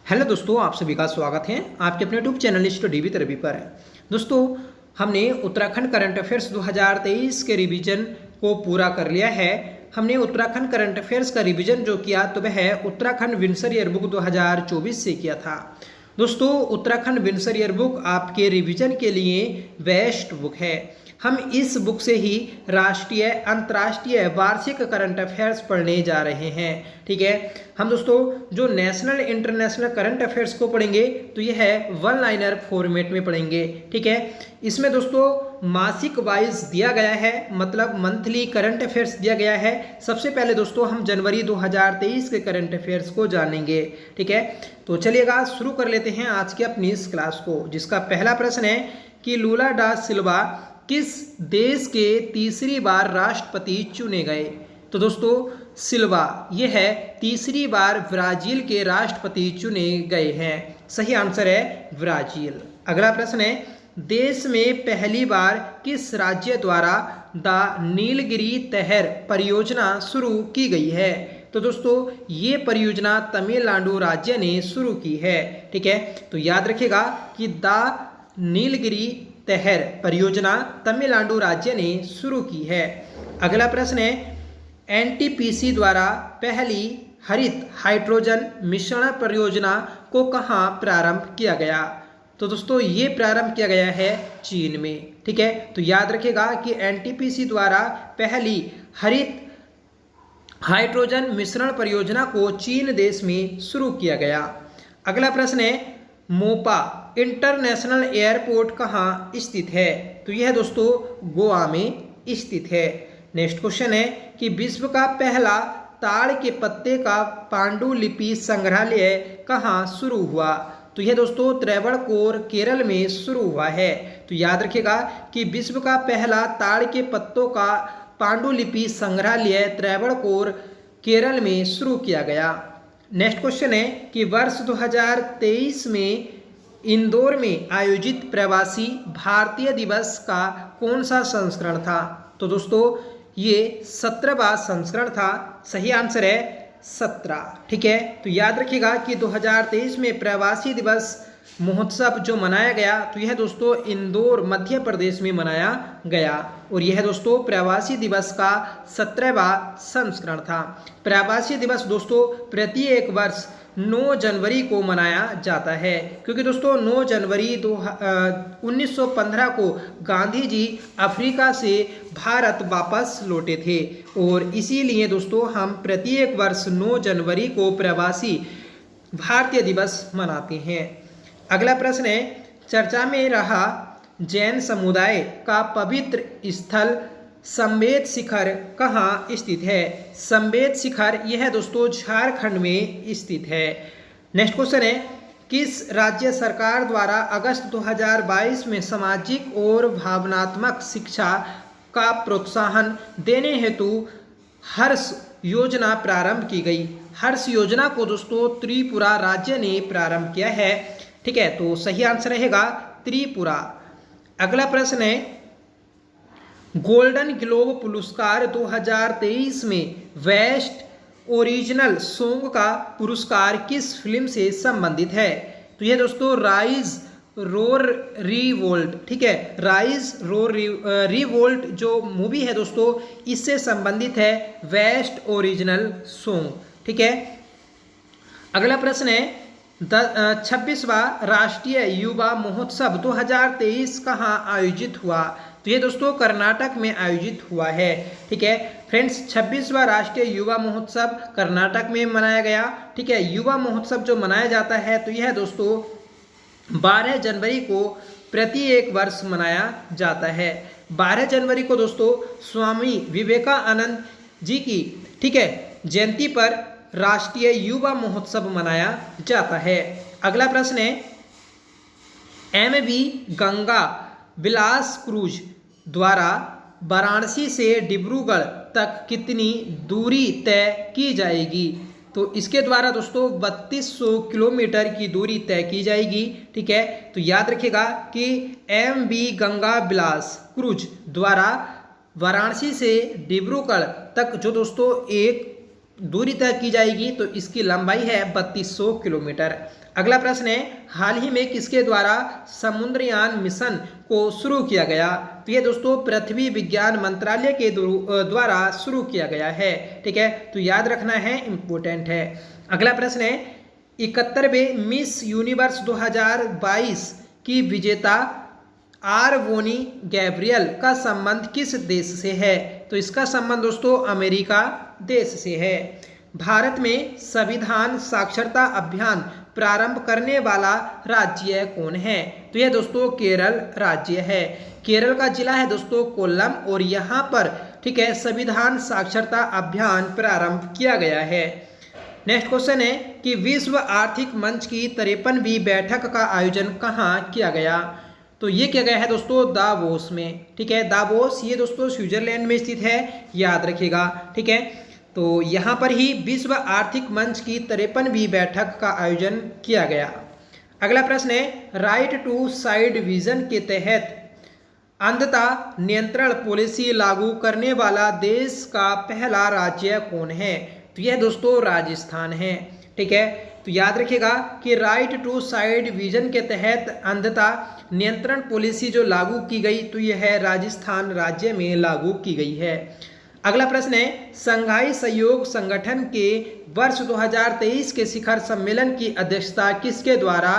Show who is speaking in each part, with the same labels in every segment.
Speaker 1: Hello दोस्तों, आप सभी का स्वागत है आपके अपने YouTube channel study with Ravi पर। दोस्तों, हमने उत्तराखंड करंट अफेयर्स 2023 के रिवीजन को पूरा कर लिया है। हमने उत्तराखंड करंट अफेयर्स का रिवीजन जो किया तो वह उत्तराखंड विंसर ईयरबुक 2024 से किया था। दोस्तों, उत्तराखंड विंसर ईयरबुक आपके रिवीजन के लिए बेस्ट बुक है। हम इस बुक से ही राष्ट्रीय, अंतर्राष्ट्रीय, वार्षिक करंट अफेयर्स पढ़ने जा रहे हैं। ठीक है, हम दोस्तों जो नेशनल इंटरनेशनल करंट अफेयर्स को पढ़ेंगे तो यह है वन लाइनर फॉर्मेट में पढ़ेंगे। ठीक है, इसमें दोस्तों मासिक वाइज दिया गया है, मतलब मंथली करंट अफेयर्स दिया गया है। सबसे पहले दोस्तों हम जनवरी 2023 के करंट अफेयर्स को जानेंगे। ठीक है, तो चलिएगा शुरू कर लेते हैं आज की अपनी इस क्लास को, जिसका पहला प्रश्न है कि लूला डा सिल्वा किस देश के तीसरी बार राष्ट्रपति चुने गए। तो दोस्तों सिल्वा ये है तीसरी बार ब्राजील के राष्ट्रपति चुने गए हैं। सही आंसर है ब्राजील। अगला प्रश्न है देश में पहली बार किस राज्य द्वारा द नीलगिरी तहर परियोजना शुरू की गई है। तो दोस्तों ये परियोजना तमिलनाडु राज्य ने शुरू की है। ठीक है, तो याद रखिएगा कि द नीलगिरी तहर परियोजना तमिलनाडु राज्य ने शुरू की है। अगला प्रश्न है एनटीपीसी द्वारा पहली हरित हाइड्रोजन मिश्रण परियोजना को कहाँ प्रारंभ किया गया। तो दोस्तों ये प्रारंभ किया गया है चीन में। ठीक है, तो याद रखिएगा कि एनटीपीसी द्वारा पहली हरित हाइड्रोजन मिश्रण परियोजना को चीन देश में शुरू किया गया। अगला प्रश्न है मोपा इंटरनेशनल एयरपोर्ट कहाँ स्थित है। तो यह दोस्तों गोवा में स्थित है। नेक्स्ट क्वेश्चन है कि विश्व का पहला ताड़ के पत्ते का पांडुलिपि संग्रहालय कहाँ शुरू हुआ। तो यह दोस्तों त्रावणकोर केरल में शुरू हुआ है। तो याद रखिएगा कि विश्व का पहला ताड़ के पत्तों का पांडुलिपि संग्रहालय त्रावणकोर केरल में शुरू किया गया। नेक्स्ट क्वेश्चन है कि वर्ष 2023 में इंदौर में आयोजित प्रवासी भारतीय दिवस का कौन सा संस्करण था। तो दोस्तों ये 17वां संस्करण था। सही आंसर है 17। ठीक है, तो याद रखिएगा कि 2023 में प्रवासी दिवस महोत्सव जो मनाया गया तो यह दोस्तों इंदौर मध्य प्रदेश में मनाया गया और यह दोस्तों प्रवासी दिवस का 17वां संस्करण था। प्रवासी दिवस दोस्तों प्रत्येक वर्ष 9 जनवरी को मनाया जाता है, क्योंकि दोस्तों 9 जनवरी 1915 को गांधी जी अफ्रीका से भारत वापस लौटे थे और इसीलिए दोस्तों हम प्रत्येक वर्ष 9 जनवरी को प्रवासी भारतीय दिवस मनाते हैं। अगला प्रश्न है चर्चा में रहा जैन समुदाय का पवित्र स्थल संवेद शिखर कहाँ स्थित है। संवेद शिखर यह दोस्तों झारखंड में स्थित है। नेक्स्ट क्वेश्चन है किस राज्य सरकार द्वारा अगस्त 2022 में सामाजिक और भावनात्मक शिक्षा का प्रोत्साहन देने हेतु हर्ष योजना प्रारंभ की गई। हर्ष योजना को दोस्तों त्रिपुरा राज्य ने प्रारंभ किया है। ठीक है, तो सही आंसर रहेगा त्रिपुरा। अगला प्रश्न है गोल्डन ग्लोब पुरस्कार 2023 में बेस्ट ओरिजिनल सॉन्ग का पुरस्कार किस फिल्म से संबंधित है। तो यह दोस्तों राइज रोर रिवोल्ट। ठीक है, राइज रोर रिवोल्ट जो मूवी है दोस्तों इससे संबंधित है बेस्ट ओरिजिनल सॉन्ग। ठीक है, अगला प्रश्न है 26वां राष्ट्रीय युवा महोत्सव 2023 कहाँ आयोजित हुआ। तो ये दोस्तों कर्नाटक में आयोजित हुआ है। ठीक है फ्रेंड्स, 26वां राष्ट्रीय युवा महोत्सव कर्नाटक में मनाया गया। ठीक है, युवा महोत्सव जो मनाया जाता है तो यह दोस्तों 12 जनवरी को प्रत्येक वर्ष मनाया जाता है। 12 जनवरी को दोस्तों स्वामी विवेकानंद जी की ठीक है जयंती पर राष्ट्रीय युवा महोत्सव मनाया जाता है। अगला प्रश्न है एमवी गंगा विलास क्रूज द्वारा वाराणसी से डिब्रूगढ़ तक कितनी दूरी तय की जाएगी। तो इसके द्वारा दोस्तों 3200 किलोमीटर की दूरी तय की जाएगी। ठीक है, तो याद रखिएगा कि एमवी गंगा विलास क्रूज द्वारा वाराणसी से डिब्रूगढ़ तक जो दोस्तों एक दूरी तय की जाएगी तो इसकी लंबाई है 3200 किलोमीटर। अगला प्रश्न है, हाल ही में किसके द्वारा समुद्रयान मिशन को शुरू किया गया? तो ये दोस्तों पृथ्वी विज्ञान मंत्रालय के द्वारा शुरू किया गया है। ठीक है, तो याद रखना है, इंपॉर्टेंट है। अगला प्रश्न है, 71वें मिस यूनिवर्स 2022 की विजेता आरवोनी गैब्रियल का संबंध किस देश से है? तो इसका संबंध दोस्तों अमेरिका देश से है। भारत में संविधान साक्षरता अभियान प्रारंभ करने वाला राज्य कौन है? तो यह दोस्तों केरल राज्य है। केरल का जिला है दोस्तों कोल्लम और यहाँ पर ठीक है संविधान साक्षरता अभियान प्रारंभ किया गया है। नेक्स्ट क्वेश्चन है कि विश्व आर्थिक मंच की 53वीं बैठक का आयोजन कहाँ किया गया? तो ये किया गया है दोस्तों दावोस में। ठीक है, दावोस ये दोस्तों स्विट्जरलैंड में स्थित है, याद रखिएगा। ठीक है, तो यहाँ पर ही विश्व आर्थिक मंच की 53वीं बैठक का आयोजन किया गया। अगला प्रश्न है, राइट टू साइड विजन के तहत अंधता नियंत्रण पॉलिसी लागू करने वाला देश का पहला राज्य कौन है? तो यह दोस्तों राजस्थान है। ठीक है, तो याद रखिएगा कि राइट टू साइड विजन के तहत अंधता नियंत्रण पॉलिसी जो लागू की गई तो यह है राजस्थान राज्य में लागू की गई है। अगला प्रश्न है, संघाई सहयोग संगठन के वर्ष 2023 के शिखर सम्मेलन की अध्यक्षता किसके द्वारा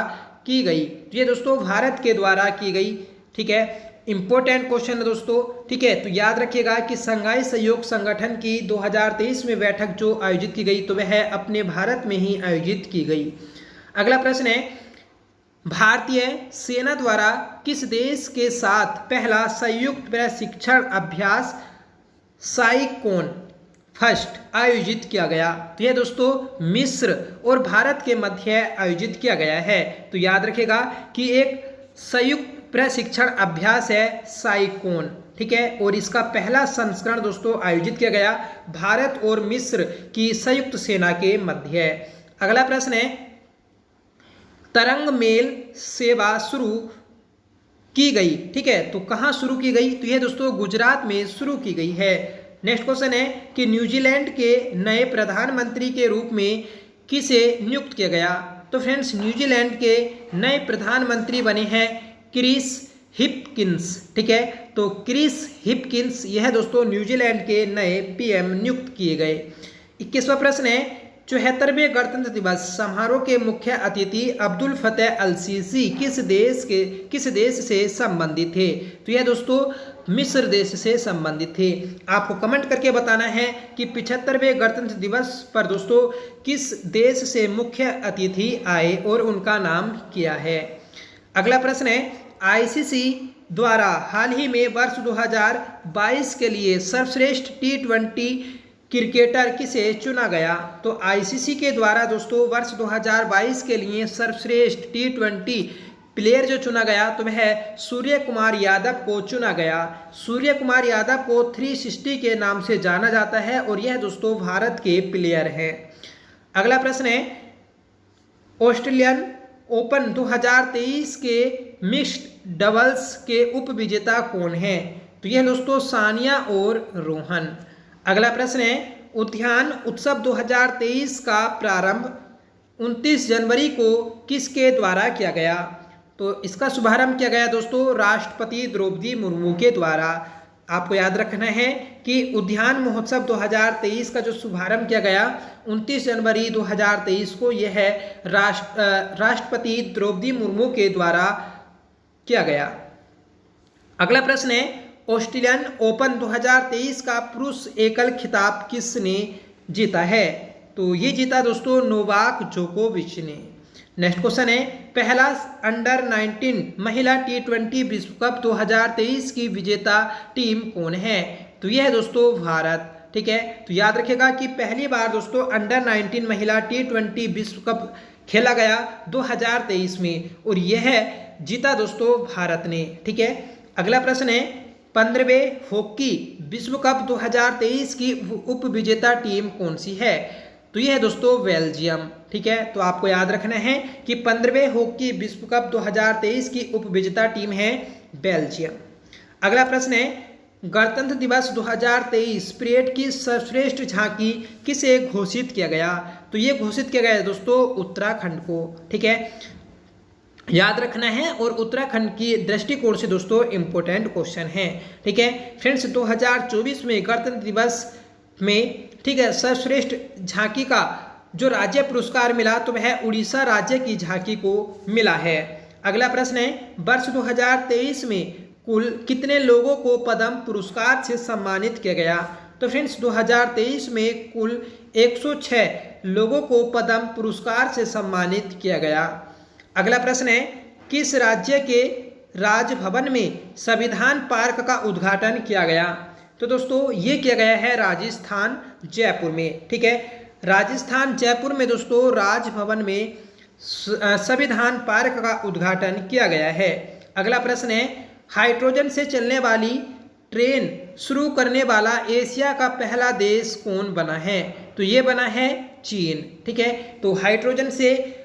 Speaker 1: की गई? तो ये दोस्तों भारत के द्वारा की गई। ठीक है, इंपॉर्टेंट क्वेश्चन है दोस्तों। ठीक है, तो याद रखिएगा कि संघाई सहयोग संगठन की 2023 में बैठक जो आयोजित की गई तो वह अपने भारत में ही आयोजित की गई। अगला प्रश्न है, भारतीय सेना द्वारा किस देश के साथ पहला संयुक्त प्रशिक्षण अभ्यास साइकोन फर्स्ट आयोजित किया गया? तो यह दोस्तों मिस्र और भारत के मध्य आयोजित किया गया है। तो याद रखिएगा कि एक संयुक्त प्रशिक्षण अभ्यास है साइकोन। ठीक है, और इसका पहला संस्करण दोस्तों आयोजित किया गया भारत और मिस्र की संयुक्त सेना के मध्य। अगला प्रश्न है, तरंग मेल सेवा शुरू की गई। ठीक है, तो कहाँ शुरू की गई? तो यह दोस्तों गुजरात में शुरू की गई है। नेक्स्ट क्वेश्चन है कि न्यूजीलैंड के नए प्रधानमंत्री के रूप में किसे नियुक्त किया गया? तो फ्रेंड्स न्यूजीलैंड के नए प्रधानमंत्री बने हैं क्रिस हिपकिंस। ठीक है, तो क्रिस हिपकिंस यह दोस्तों न्यूजीलैंड के नए पीएम नियुक्त किए गए। 21वां प्रश्न है, 74वें गणतंत्र दिवस समारोह के मुख्य अतिथि अब्दुल फतेह अल सीसी किस देश से संबंधित थे? तो यह दोस्तों मिस्र देश से संबंधित थे। आपको कमेंट करके बताना है कि 75वें गणतंत्र दिवस पर दोस्तों किस देश से मुख्य अतिथि आए और उनका नाम क्या है। अगला प्रश्न है, आईसीसी द्वारा हाल ही में वर्ष 2022 के लिए सर्वश्रेष्ठ T20 क्रिकेटर किसे चुना गया? तो आईसीसी के द्वारा दोस्तों वर्ष 2022 के लिए सर्वश्रेष्ठ T20 प्लेयर जो चुना गया तो वह सूर्य कुमार यादव को चुना गया। सूर्य कुमार यादव को 360 के नाम से जाना जाता है और यह दोस्तों भारत के प्लेयर हैं। अगला प्रश्न है, ऑस्ट्रेलियन ओपन 2023 के मिक्स्ड डबल्स के उप विजेता कौन है? तो यह दोस्तों सानिया और रोहन। अगला प्रश्न है, उद्यान उत्सव 2023 का प्रारंभ 29 जनवरी को किसके द्वारा किया गया? तो इसका शुभारंभ किया गया दोस्तों राष्ट्रपति द्रौपदी मुर्मू के द्वारा। आपको याद रखना है कि उद्यान महोत्सव 2023 का जो शुभारंभ किया गया 29 जनवरी 2023 को यह है राष्ट्रपति द्रौपदी मुर्मू के द्वारा किया गया। अगला प्रश्न है, ऑस्ट्रेलियन ओपन 2023 का पुरुष एकल खिताब किसने जीता है? तो ये जीता दोस्तों नोवाक जोकोविच ने। नेक्स्ट क्वेश्चन है, पहला अंडर 19 महिला T20 विश्व कप 2023 की विजेता टीम कौन है? तो यह है दोस्तों भारत। ठीक है, तो याद रखिएगा कि पहली बार दोस्तों अंडर 19 महिला T20 विश्व कप खेला गया 2023 में और यह जीता दोस्तों भारत ने। ठीक है, अगला प्रश्न है, 15वें हॉकी विश्व कप 2023 की उप विजेता टीम कौन सी है? तो यह है दोस्तों बेल्जियम। ठीक है, तो आपको याद रखना है कि 15वें हॉकी विश्व कप 2023 की उप विजेता टीम है बेल्जियम। अगला प्रश्न है, गणतंत्र दिवस 2023 परेड की सर्वश्रेष्ठ झांकी किसे घोषित किया गया? तो ये घोषित किया गया है दोस्तों उत्तराखंड को। ठीक है, याद रखना है और उत्तराखंड की दृष्टिकोण से दोस्तों इंपॉर्टेंट क्वेश्चन है। ठीक है फ्रेंड्स, 2024 में गणतंत्र दिवस में ठीक है सर्वश्रेष्ठ झांकी का जो राज्य पुरस्कार मिला तो वह उड़ीसा राज्य की झांकी को मिला है। अगला प्रश्न है, वर्ष 2023 में कुल कितने लोगों को पद्म पुरस्कार से सम्मानित किया गया? तो फ्रेंड्स 2023 में कुल 106 लोगों को पद्म पुरस्कार से सम्मानित किया गया। अगला प्रश्न है, किस राज्य के राजभवन में संविधान पार्क का उद्घाटन किया गया? तो दोस्तों ये किया गया है राजस्थान जयपुर में। ठीक है, राजस्थान जयपुर में दोस्तों राजभवन में संविधान पार्क का उद्घाटन किया गया है। अगला प्रश्न है, हाइड्रोजन से चलने वाली ट्रेन शुरू करने वाला एशिया का पहला देश कौन बना है? तो ये बना है चीन। ठीक है, तो हाइड्रोजन से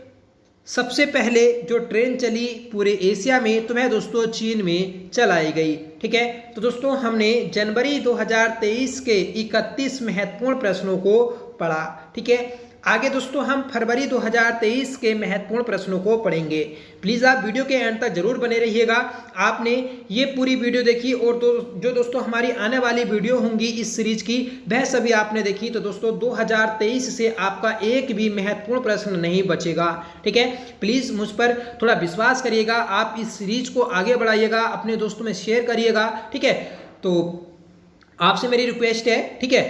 Speaker 1: सबसे पहले जो ट्रेन चली पूरे एशिया में तो वह दोस्तों चीन में चलाई गई। ठीक है, तो दोस्तों हमने जनवरी 2023 के 31 महत्वपूर्ण प्रश्नों को पढ़ा। ठीक है, आगे दोस्तों हम फरवरी 2023 के महत्वपूर्ण प्रश्नों को पढ़ेंगे। प्लीज़ आप वीडियो के अंत तक जरूर बने रहिएगा। आपने ये पूरी वीडियो देखी और जो दोस्तों हमारी आने वाली वीडियो होंगी इस सीरीज की वह सभी आपने देखी तो दोस्तों 2023 से आपका एक भी महत्वपूर्ण प्रश्न नहीं बचेगा। ठीक है, प्लीज़ मुझ पर थोड़ा विश्वास करिएगा, आप इस सीरीज को आगे बढ़ाइएगा, अपने दोस्तों में शेयर करिएगा। ठीक है, तो आपसे मेरी रिक्वेस्ट है। ठीक है,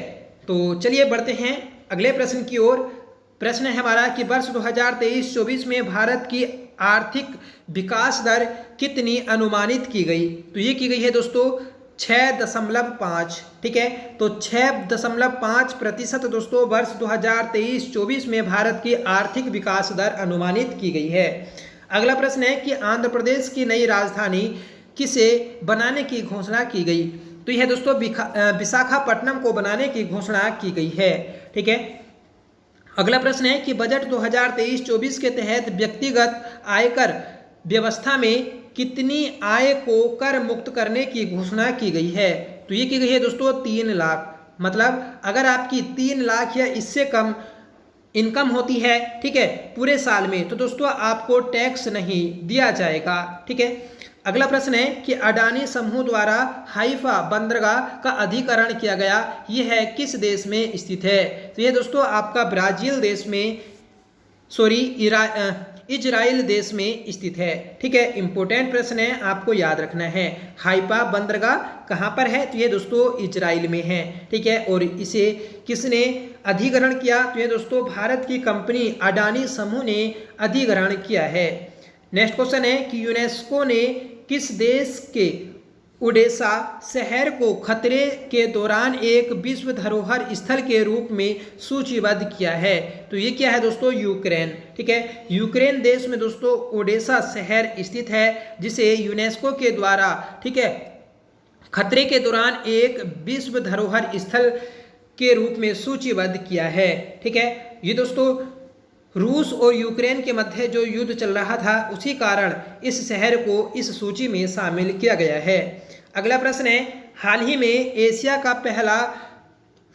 Speaker 1: तो चलिए बढ़ते हैं अगले प्रश्न की ओर। प्रश्न है हमारा कि वर्ष 2023-24 में भारत की आर्थिक विकास दर कितनी अनुमानित की गई? तो ये की गई है दोस्तों 6.5। ठीक है, तो 6.5% दोस्तों वर्ष 2023-24 में भारत की आर्थिक विकास दर अनुमानित की गई है। अगला प्रश्न है कि आंध्र प्रदेश की नई राजधानी किसे बनाने की घोषणा की गई? तो यह दोस्तों विशाखापट्टनम को बनाने की घोषणा की गई है। ठीक है, अगला प्रश्न है कि बजट 2023-24 के तहत व्यक्तिगत आयकर व्यवस्था में कितनी आय को कर मुक्त करने की घोषणा की गई है? तो ये की गई है दोस्तों 3 लाख। मतलब अगर आपकी 3 लाख या इससे कम इनकम होती है ठीक है पूरे साल में तो दोस्तों आपको टैक्स नहीं दिया जाएगा। ठीक है, अगला प्रश्न है कि अडानी समूह द्वारा हाइफा बंदरगाह का अधिग्रहण किया गया, यह है किस देश में स्थित है? तो यह दोस्तों आपका ब्राजील देश में इजराइल देश में स्थित है। ठीक है, इंपॉर्टेंट प्रश्न है, आपको याद रखना है। हाइफा बंदरगाह कहाँ पर है? तो ये दोस्तों इजराइल में है। ठीक है, और इसे किसने अधिग्रहण किया? तो ये दोस्तों भारत की कंपनी अडानी समूह ने अधिग्रहण किया है। नेक्स्ट क्वेश्चन है कि यूनेस्को ने किस देश के ओडेसा शहर को खतरे के दौरान एक विश्व धरोहर स्थल के रूप में सूचीबद्ध किया है? तो ये क्या है दोस्तों? यूक्रेन। ठीक है, यूक्रेन देश में दोस्तों ओडेसा शहर स्थित है जिसे यूनेस्को के द्वारा ठीक है खतरे के दौरान एक विश्व धरोहर स्थल के रूप में सूचीबद्ध किया है। ठीक है, ये दोस्तों रूस और यूक्रेन के मध्य जो युद्ध चल रहा था उसी कारण इस शहर को इस सूची में शामिल किया गया है। अगला प्रश्न है, हाल ही में एशिया का पहला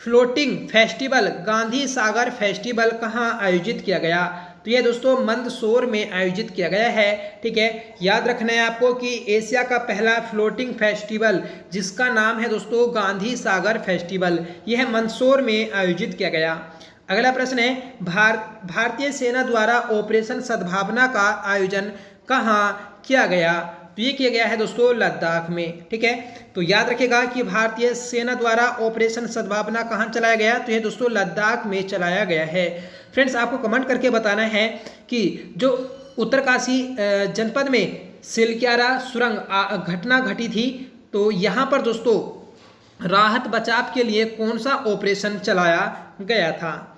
Speaker 1: floating festival Gandhi Sagar festival कहाँ आयोजित किया गया? तो यह दोस्तों मंदसौर में आयोजित किया गया है। ठीक है, याद रखना है आपको कि एशिया का पहला फ्लोटिंग फेस्टिवल जिसका नाम है दोस्तों गांधी सागर फेस्टिवल, यह मंदसौर में आयोजित किया गया। अगला प्रश्न है, भारतीय सेना द्वारा ऑपरेशन सद्भावना का आयोजन कहाँ किया गया? तो ये किया गया है दोस्तों लद्दाख में। ठीक है, तो याद रखिएगा कि भारतीय सेना द्वारा ऑपरेशन सद्भावना कहाँ चलाया गया? तो ये दोस्तों लद्दाख में चलाया गया है। फ्रेंड्स, आपको कमेंट करके बताना है कि जो उत्तरकाशी जनपद में सिलक्यारा सुरंग घटना घटी थी तो यहाँ पर दोस्तों राहत बचाव के लिए कौन सा ऑपरेशन चलाया गया था?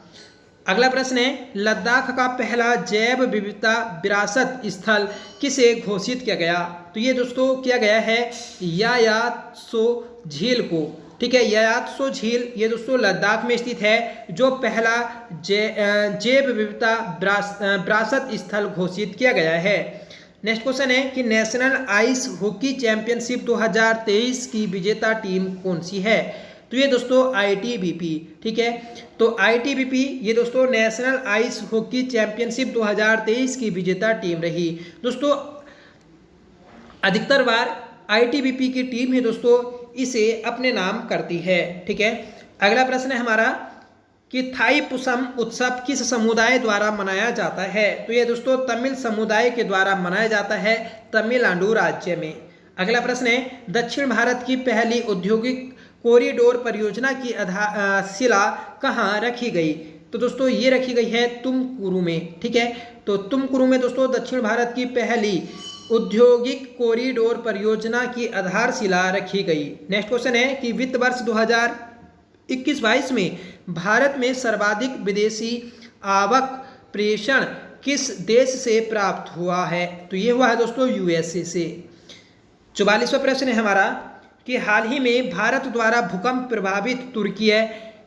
Speaker 1: अगला प्रश्न है, लद्दाख का पहला जैव विविधता विरासत स्थल किसे घोषित किया गया? तो ये दोस्तों किया गया है यायात्सो झील को। ठीक है, यायात्सो झील ये दोस्तों लद्दाख में स्थित है जो पहला जैव विविधता विरासत स्थल घोषित किया गया है। नेक्स्ट क्वेश्चन है कि नेशनल आइस हॉकी चैंपियनशिप 2023 की विजेता टीम कौन सी है? तो ये दोस्तों ITBP, ठीक है। तो ITBP ये दोस्तों नेशनल आइस हॉकी चैंपियनशिप 2023 की विजेता टीम रही। दोस्तों अधिकतर बार ITBP की टीम है दोस्तों इसे अपने नाम करती है, ठीक है। अगला प्रश्न है हमारा कि थाईपुसम उत्सव किस समुदाय द्वारा मनाया जाता है? तो ये दोस्तों तमिल समुदाय के द्वारा मनाया जाता है तमिलनाडु राज्य में। अगला प्रश्न है दक्षिण भारत की पहली औद्योगिक कॉरिडोर परियोजना की शिला कहाँ रखी गई? तो दोस्तों ये रखी गई है तुमकुरू में, ठीक है। तो तुमकुरू में दोस्तों दक्षिण भारत की पहली औद्योगिक कॉरिडोर परियोजना की आधारशिला रखी गई। नेक्स्ट क्वेश्चन है कि वित्त वर्ष 2021-22 में भारत में सर्वाधिक विदेशी आवक प्रेषण किस देश से प्राप्त हुआ है? तो ये हुआ है दोस्तों USA से। 44वां प्रश्न है हमारा कि हाल ही में भारत द्वारा भूकंप प्रभावित तुर्की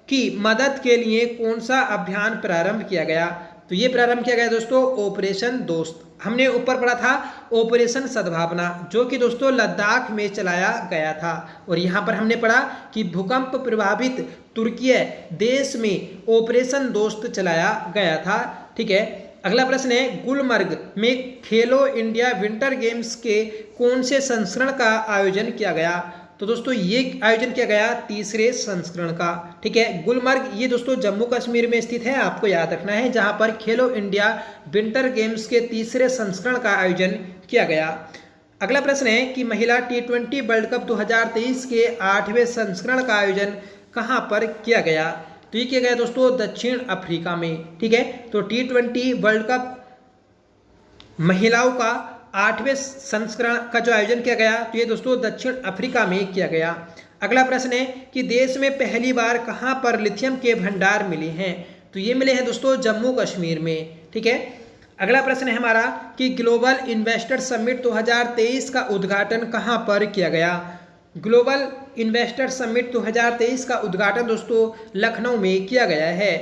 Speaker 1: की मदद के लिए कौन सा अभियान प्रारंभ किया गया? तो ये प्रारंभ किया गया दोस्तों ऑपरेशन दोस्त। हमने ऊपर पढ़ा था ऑपरेशन सद्भावना, जो कि दोस्तों लद्दाख में चलाया गया था, और यहाँ पर हमने पढ़ा कि भूकंप प्रभावित तुर्की देश में ऑपरेशन दोस्त चलाया गया था, ठीक है। अगला प्रश्न है गुलमर्ग में खेलो इंडिया विंटर गेम्स के कौन से संस्करण का आयोजन किया गया? तो दोस्तों ये आयोजन किया गया 3रे संस्करण का, ठीक है। गुलमर्ग ये दोस्तों जम्मू कश्मीर में स्थित है, आपको याद रखना है, जहां पर खेलो इंडिया विंटर गेम्स के 3रे संस्करण का आयोजन किया गया। अगला प्रश्न है कि महिला T20 वर्ल्ड कप 2023 के 8वें संस्करण का आयोजन कहां पर किया गया? तो ये किया गया दोस्तों दक्षिण अफ्रीका में, ठीक है। तो T20 वर्ल्ड कप महिलाओं का 8वें संस्करण का जो आयोजन किया गया तो ये दोस्तों दक्षिण अफ्रीका में किया गया। अगला प्रश्न है कि देश में पहली बार कहां पर लिथियम के भंडार मिले हैं? तो ये मिले हैं दोस्तों जम्मू कश्मीर में, ठीक है। अगला प्रश्न है हमारा कि ग्लोबल इन्वेस्टर समिट 2023 का उद्घाटन कहां पर किया गया? ग्लोबल इन्वेस्टर समिट 2023 का उद्घाटन दोस्तों लखनऊ में किया गया है।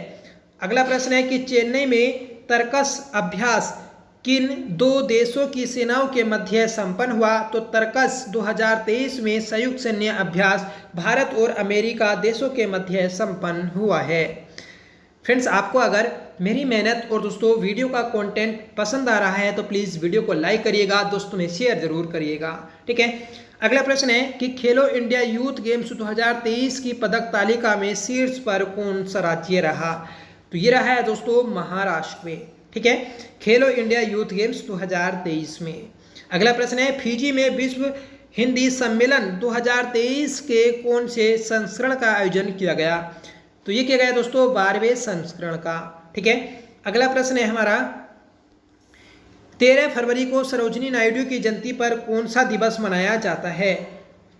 Speaker 1: अगला प्रश्न है कि चेन्नई में तर्कस अभ्यास किन 2 देशों की सेनाओं के मध्य संपन्न हुआ? तो तर्कस 2023 में संयुक्त सैन्य अभ्यास भारत और अमेरिका देशों के मध्य संपन्न हुआ है। फ्रेंड्स आपको अगर मेरी मेहनत और दोस्तों वीडियो का कंटेंट पसंद आ रहा है तो प्लीज़ वीडियो को लाइक करिएगा, दोस्तों में शेयर जरूर करिएगा, ठीक है। अगला प्रश्न है कि खेलो इंडिया यूथ गेम्स 2023 की पदक तालिका में शीर्ष पर कौन सा राज्य रहा? तो ये रहा है दोस्तों महाराष्ट्र में, ठीक है। खेलो इंडिया यूथ गेम्स 2023 में। अगला प्रश्न है फिजी में विश्व हिंदी सम्मेलन 2023 के कौन से संस्करण का आयोजन किया गया? तो ये किया गया दोस्तों 12वें संस्करण का, ठीक है। अगला प्रश्न है हमारा 13 फरवरी को सरोजिनी नायडू की जयंती पर कौन सा दिवस मनाया जाता है?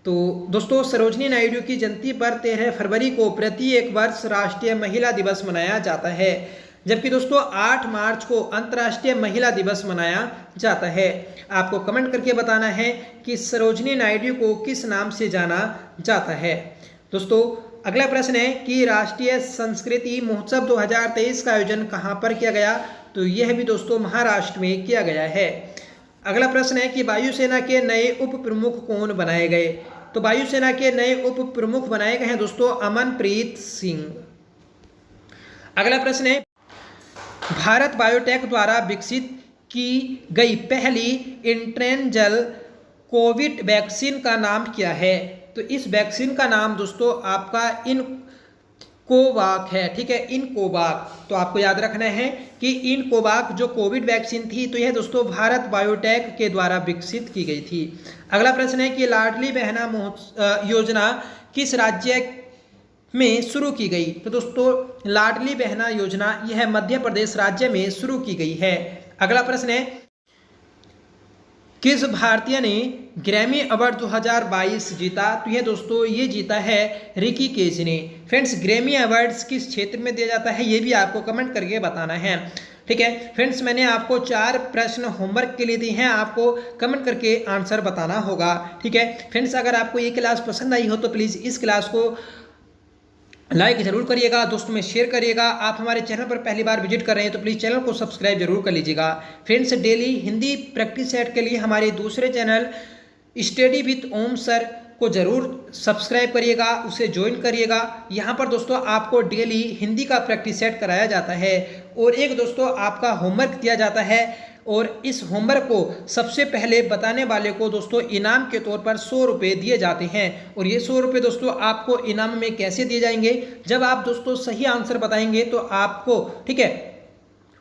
Speaker 1: तो दोस्तों सरोजिनी नायडू की जयंती पर 13 फरवरी को प्रत्येक वर्ष राष्ट्रीय महिला दिवस मनाया जाता है, जबकि दोस्तों 8 मार्च को अंतर्राष्ट्रीय महिला दिवस मनाया जाता है। आपको कमेंट करके बताना है कि सरोजिनी नायडू को किस नाम से जाना जाता है। दोस्तों अगला प्रश्न है कि राष्ट्रीय संस्कृति महोत्सव 2023 का आयोजन कहां पर किया गया? तो यह भी दोस्तों महाराष्ट्र में किया गया है। अगला प्रश्न है कि वायुसेना के नए उप प्रमुख कौन बनाए गए? तो वायुसेना के नए उप प्रमुख बनाए गए हैं दोस्तों अमनप्रीत सिंह। अगला प्रश्न है भारत बायोटेक द्वारा विकसित की गई पहली इंट्रेंजल कोविड वैक्सीन का नाम क्या है? तो इस वैक्सीन का नाम दोस्तों आपका इनकोवाक है, ठीक है, इनकोवाक। तो आपको याद रखना है कि इनकोवाक जो कोविड वैक्सीन थी तो यह दोस्तों भारत बायोटेक के द्वारा विकसित की गई थी। अगला प्रश्न है कि लाडली बहना योजना किस राज्य में शुरू की गई? तो दोस्तों लाडली बहना योजना यह मध्य प्रदेश राज्य में शुरू की गई है। अगला प्रश्न है किस भारतीय ने ग्रैमी अवार्ड 2022 जीता? तो यह दोस्तों ये जीता है रिकी केज ने। फ्रेंड्स ग्रैमी अवार्ड्स किस क्षेत्र में दिया जाता है ये भी आपको कमेंट करके बताना है, ठीक है। फ्रेंड्स मैंने आपको 4 प्रश्न होमवर्क के लिए दिए हैं, आपको कमेंट करके आंसर बताना होगा, ठीक है। फ्रेंड्स अगर आपको ये क्लास पसंद आई हो तो प्लीज़ इस क्लास को लाइक जरूर करिएगा, दोस्तों में शेयर करिएगा। आप हमारे चैनल पर पहली बार विजिट कर रहे हैं तो प्लीज़ चैनल को सब्सक्राइब जरूर कर लीजिएगा। Friends, daily Hindi practice set के लिए हमारे दूसरे channel study with Om sir को जरूर सब्सक्राइब करिएगा, उसे ज्वाइन करिएगा। यहाँ पर दोस्तों आपको डेली हिंदी का प्रैक्टिस सेट कराया जाता है और एक दोस्तों आपका होमवर्क दिया जाता है और इस होमवर्क को सबसे पहले बताने वाले को दोस्तों इनाम के तौर पर 100 रुपये दिए जाते हैं। और ये 100 रुपये दोस्तों आपको इनाम में कैसे दिए जाएंगे, जब आप दोस्तों सही आंसर बताएंगे तो आपको, ठीक है,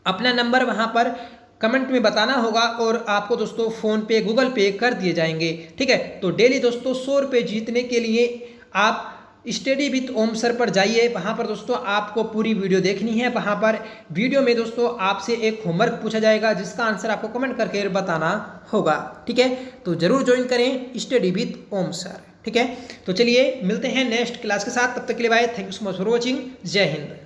Speaker 1: अपना नंबर वहाँ पर कमेंट में बताना होगा और आपको दोस्तों फ़ोन पे गूगल पे कर दिए जाएंगे। ठीक है, तो डेली दोस्तों 100 रुपये जीतने के लिए आप स्टडी विथ ओम सर पर जाइए। वहाँ पर दोस्तों आपको पूरी वीडियो देखनी है। वहाँ पर वीडियो में दोस्तों आपसे एक होमवर्क पूछा जाएगा जिसका आंसर आपको कमेंट करके बताना होगा। ठीक है, तो जरूर ज्वाइन करें स्टडी विथ ओम सर। ठीक है, तो चलिए मिलते हैं नेक्स्ट क्लास के साथ, तब तक के लिए bye. Thank you so much for watching. जय हिंद।